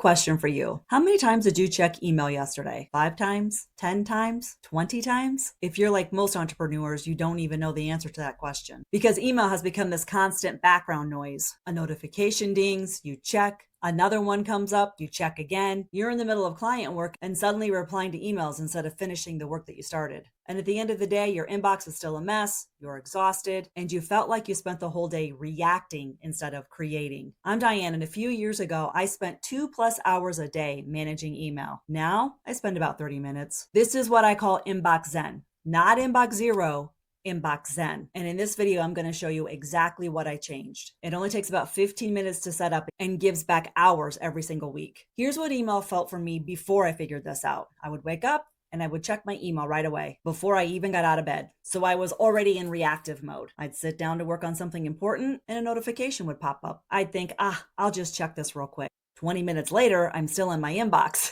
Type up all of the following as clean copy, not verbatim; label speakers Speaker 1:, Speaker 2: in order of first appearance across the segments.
Speaker 1: question for you. How many times did you check email yesterday? 5 times? 10 times? 20 times? If you're like most entrepreneurs, you don't even know the answer to that question because email has become this constant background noise. A notification dings, you check. Another one comes up, you check again. You're in the middle of client work and suddenly replying to emails instead of finishing the work that you started. And at the end of the day, your inbox is still a mess, you're exhausted, and you felt like you spent the whole day reacting instead of creating. I'm Diane, and a few years ago, I spent 2+ hours a day managing email. Now, I spend about 30 minutes. This is what I call inbox zen, not inbox zero, inbox zen. And in this video, I'm going to show you exactly what I changed. It only takes about 15 minutes to set up and gives back hours every single week. Here's what email felt for me before I figured this out. I would wake up and I would check my email right away before I even got out of bed. So I was already in reactive mode. I'd sit down to work on something important and a notification would pop up. I'd think, I'll just check this real quick. 20 minutes later, I'm still in my inbox,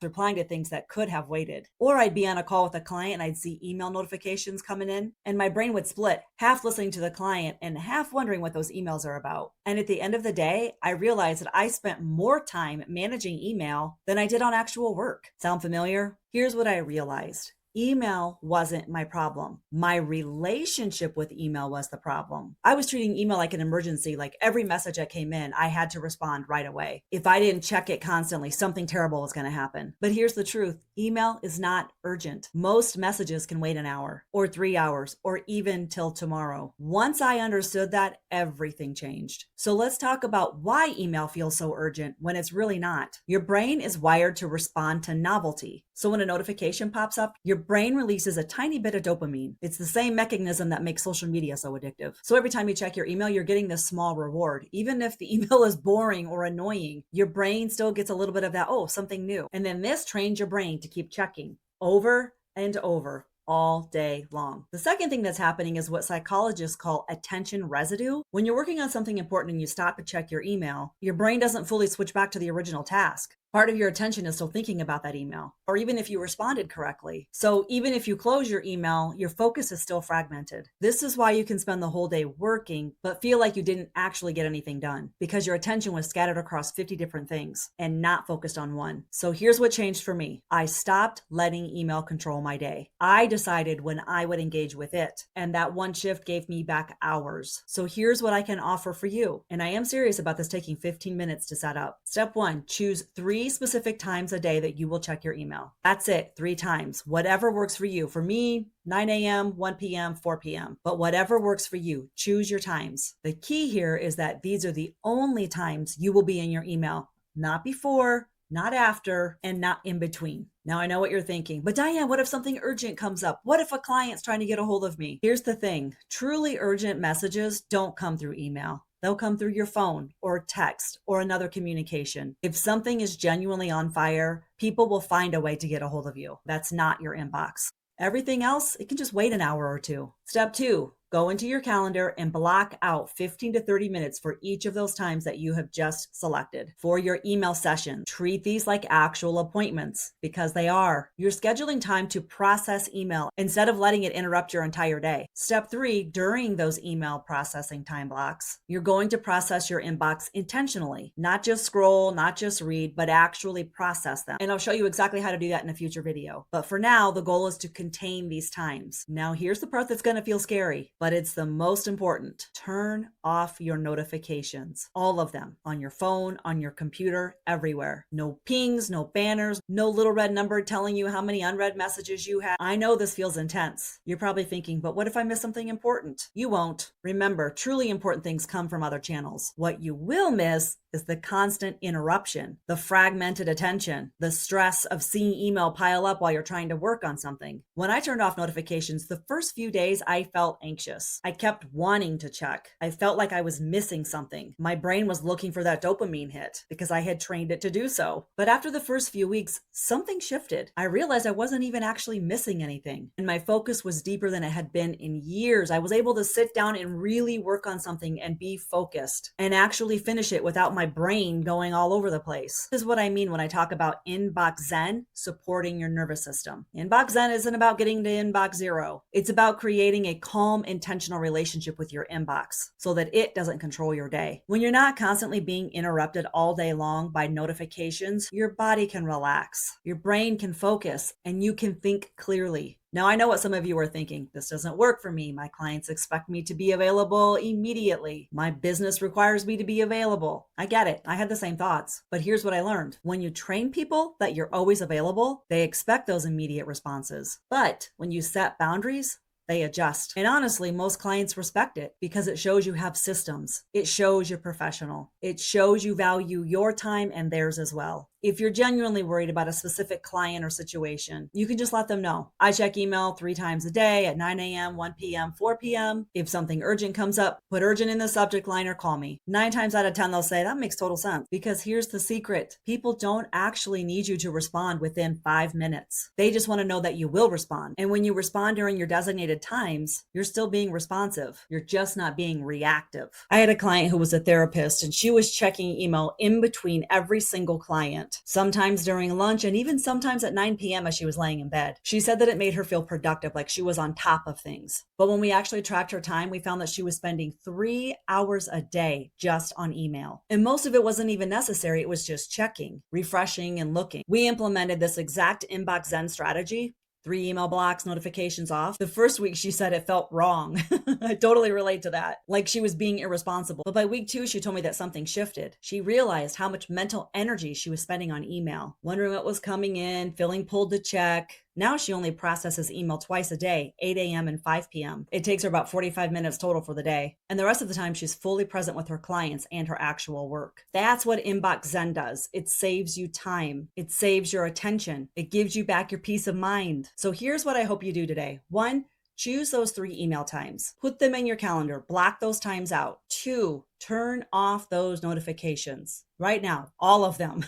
Speaker 1: replying to things that could have waited. Or I'd be on a call with a client and I'd see email notifications coming in and my brain would split, half listening to the client and half wondering what those emails are about. And at the end of the day, I realized that I spent more time managing email than I did on actual work. Sound familiar? Here's what I realized. Email wasn't my problem. My relationship with email was the problem. I was treating email like an emergency, like every message that came in, I had to respond right away. If I didn't check it constantly, something terrible was going to happen. But here's the truth. Email is not urgent. Most messages can wait an hour or 3 hours or even till tomorrow. Once I understood that, everything changed. So let's talk about why email feels so urgent when it's really not. Your brain is wired to respond to novelty. So when a notification pops up, your brain releases a tiny bit of dopamine. It's the same mechanism that makes social media so addictive. So every time you check your email, you're getting this small reward. Even if the email is boring or annoying, your brain still gets a little bit of that, oh, something new. And then this trains your brain to keep checking over and over all day long. The second thing that's happening is what psychologists call attention residue. When you're working on something important and you stop to check your email, your brain doesn't fully switch back to the original task. Part of your attention is still thinking about that email, or even if you responded correctly. So even if you close your email, your focus is still fragmented. This is why you can spend the whole day working, but feel like you didn't actually get anything done because your attention was scattered across 50 different things and not focused on one. So here's what changed for me. I stopped letting email control my day. I decided when I would engage with it, and that one shift gave me back hours. So here's what I can offer for you. And I am serious about this taking 15 minutes to set up. Step 1, choose 3 specific times a day that you will check your email. That's it, 3 times. Whatever works for you. For me, 9 a.m., 1 p.m., 4 p.m. But whatever works for you, choose your times. The key here is that these are the only times you will be in your email, not before, not after, and not in between. Now I know what you're thinking, but Diane, what if something urgent comes up? What if a client's trying to get a hold of me? Here's the thing. Truly urgent messages don't come through email. They'll come through your phone or text or another communication. If something is genuinely on fire, people will find a way to get a hold of you. That's not your inbox. Everything else, it can just wait an hour or 2. Step 2, go into your calendar and block out 15 to 30 minutes for each of those times that you have just selected for your email session. Treat these like actual appointments because they are. You're scheduling time to process email instead of letting it interrupt your entire day. Step 3, during those email processing time blocks, you're going to process your inbox intentionally, not just scroll, not just read, but actually process them. And I'll show you exactly how to do that in a future video. But for now, the goal is to contain these times. Now, here's the part that's going to feel scary, but it's the most important. Turn off your notifications, all of them, on your phone, on your computer, everywhere. No pings, no banners, no little red number telling you how many unread messages you have. I know this feels intense. You're probably thinking, but what if I miss something important? You won't. Remember, truly important things come from other channels. What you will miss is the constant interruption, the fragmented attention, the stress of seeing email pile up while you're trying to work on something. When I turned off notifications, the first few days I felt anxious. I kept wanting to check. I felt like I was missing something. My brain was looking for that dopamine hit because I had trained it to do so. But after the first few weeks, something shifted. I realized I wasn't even actually missing anything, and my focus was deeper than it had been in years. I was able to sit down and really work on something and be focused and actually finish it without my my brain going all over the place. This is what I mean when I talk about inbox zen supporting your nervous system. Inbox zen isn't about getting to inbox zero. It's about creating a calm, intentional relationship with your inbox so that it doesn't control your day. When you're not constantly being interrupted all day long by notifications, your body can relax, your brain can focus, and you can think clearly. Now, I know what some of you are thinking. This doesn't work for me. My clients expect me to be available immediately. My business requires me to be available. I get it. I had the same thoughts. But here's what I learned. When you train people that you're always available, they expect those immediate responses. But when you set boundaries, they adjust. And honestly, most clients respect it because it shows you have systems. It shows you're professional. It shows you value your time and theirs as well. If you're genuinely worried about a specific client or situation, you can just let them know. I check email 3 times a day at 9 a.m., 1 p.m., 4 p.m. If something urgent comes up, put urgent in the subject line or call me. 9 times out of 10, they'll say, that makes total sense. Because here's the secret. People don't actually need you to respond within 5 minutes. They just want to know that you will respond. And when you respond during your designated times, you're still being responsive. You're just not being reactive. I had a client who was a therapist and she was checking email in between every single client. Sometimes during lunch and even sometimes at 9 p.m. as she was laying in bed. She said that it made her feel productive, like she was on top of things. But when we actually tracked her time, we found that she was spending 3 hours a day just on email. And most of it wasn't even necessary. It was just checking, refreshing, and looking. We implemented this exact inbox zen strategy. 3 email blocks, notifications off. The first week she said it felt wrong. I totally relate to that. Like she was being irresponsible. But by week 2, she told me that something shifted. She realized how much mental energy she was spending on email, wondering what was coming in, feeling pulled to check. Now she only processes email twice a day, 8 a.m. and 5 p.m. It takes her about 45 minutes total for the day. And the rest of the time, she's fully present with her clients and her actual work. That's what Inbox Zen does. It saves you time. It saves your attention. It gives you back your peace of mind. So here's what I hope you do today. 1, choose those 3 email times. Put them in your calendar. Block those times out. 2, turn off those notifications right now, all of them.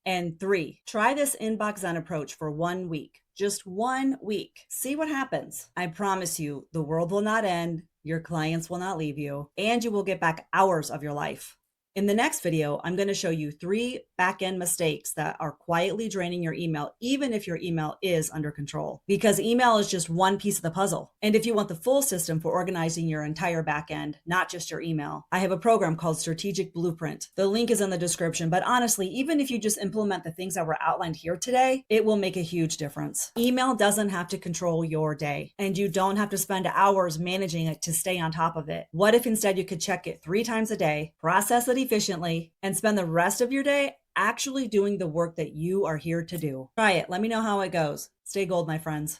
Speaker 1: And 3, try this Inbox Zen approach for 1 week. Just 1 week. See what happens. I promise you, the world will not end, your clients will not leave you, and you will get back hours of your life. In the next video, I'm going to show you 3 back-end mistakes that are quietly draining your email, even if your email is under control. Because email is just one piece of the puzzle. And if you want the full system for organizing your entire back-end, not just your email, I have a program called Strategic Blueprint. The link is in the description, but honestly, even if you just implement the things that were outlined here today, it will make a huge difference. Email doesn't have to control your day, and you don't have to spend hours managing it to stay on top of it. What if instead you could check it 3 times a day, process it efficiently, and spend the rest of your day actually doing the work that you are here to do? Try it. Let me know how it goes. Stay gold, my friends.